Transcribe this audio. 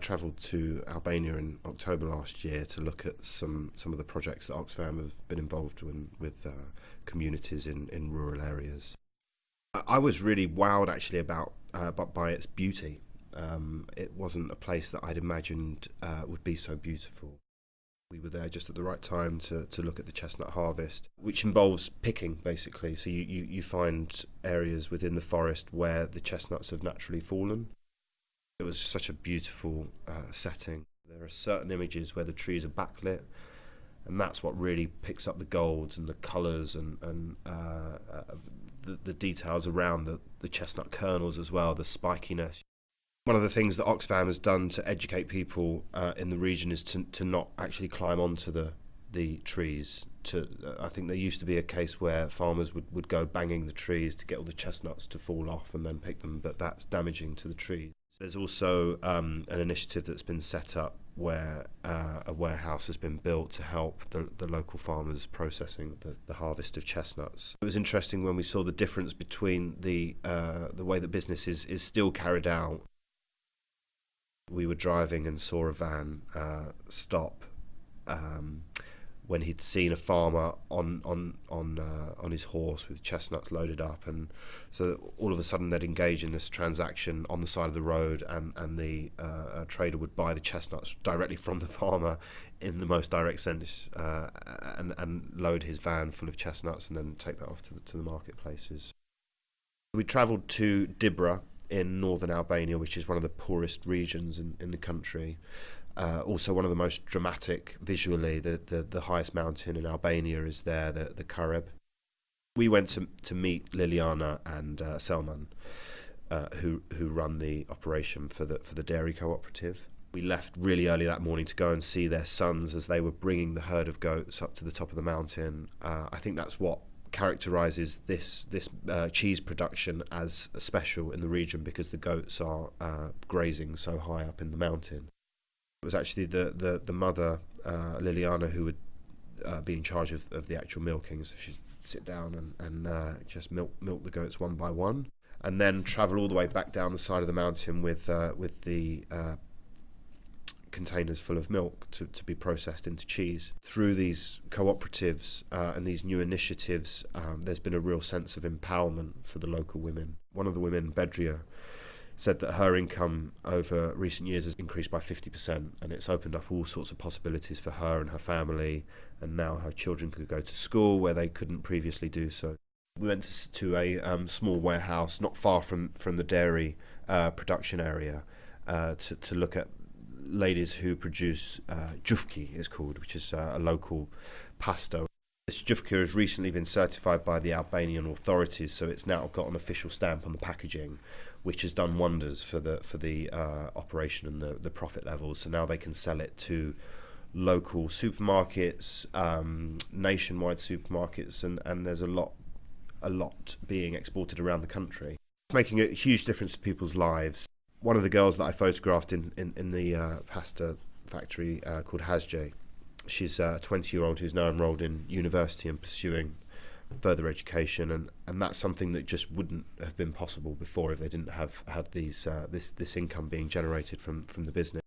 travelled to Albania in October last year to look at some of the projects that Oxfam have been involved in with communities in rural areas. I was really wowed actually by its beauty. It wasn't a place that I'd imagined would be so beautiful. We were there just at the right time to look at the chestnut harvest, which involves picking, basically. So you find areas within the forest where the chestnuts have naturally fallen. It was such a beautiful setting. There are certain images where the trees are backlit, and that's what really picks up the golds and the colours and the details around the chestnut kernels as well, the spikiness. One of the things that Oxfam has done to educate people in the region is to not actually climb onto the trees. I think there used to be a case where farmers would go banging the trees to get all the chestnuts to fall off and then pick them, but that's damaging to the trees. There's also an initiative that's been set up where a warehouse has been built to help the local farmers processing the harvest of chestnuts. It was interesting when we saw the difference between the way that business is still carried out. We were driving and saw a van stop when he'd seen a farmer on his horse with chestnuts loaded up, and so all of a sudden they'd engage in this transaction on the side of the road, and the trader would buy the chestnuts directly from the farmer in the most direct sense, and load his van full of chestnuts and then take that off to the marketplaces. We travelled to Dibra in northern Albania, which is one of the poorest regions in the country. Also one of the most dramatic visually. The highest mountain in Albania is there, the Quodev. We went to meet Liliana and Selman, who run the operation for the dairy cooperative. We left really early that morning to go and see their sons as they were bringing the herd of goats up to the top of the mountain. I think that's what characterises this cheese production as special in the region, because the goats are grazing so high up in the mountain. It was actually the mother, Liliana, who would be in charge of the actual milking. So she'd sit down and just milk the goats one by one, and then travel all the way back down the side of the mountain with the containers full of milk to be processed into cheese. Through these cooperatives and these new initiatives, there's been a real sense of empowerment for the local women. One of the women, Bedria, said that her income over recent years has increased by 50%, and it's opened up all sorts of possibilities for her and her family, and now her children could go to school where they couldn't previously do so. We went to a small warehouse not far from the dairy production area to look at ladies who produce jufki, is called, which is a local pasta. This jufka has recently been certified by the Albanian authorities, so it's now got an official stamp on the packaging, which has done wonders for the operation and the profit levels. So now they can sell it to local supermarkets, nationwide supermarkets, and there's a lot being exported around the country. It's making a huge difference to people's lives. One of the girls that I photographed in the pasta factory called Hasje, she's a 20-year-old who's now enrolled in university and pursuing further education, and that's something that just wouldn't have been possible before if they didn't have this income being generated from the business.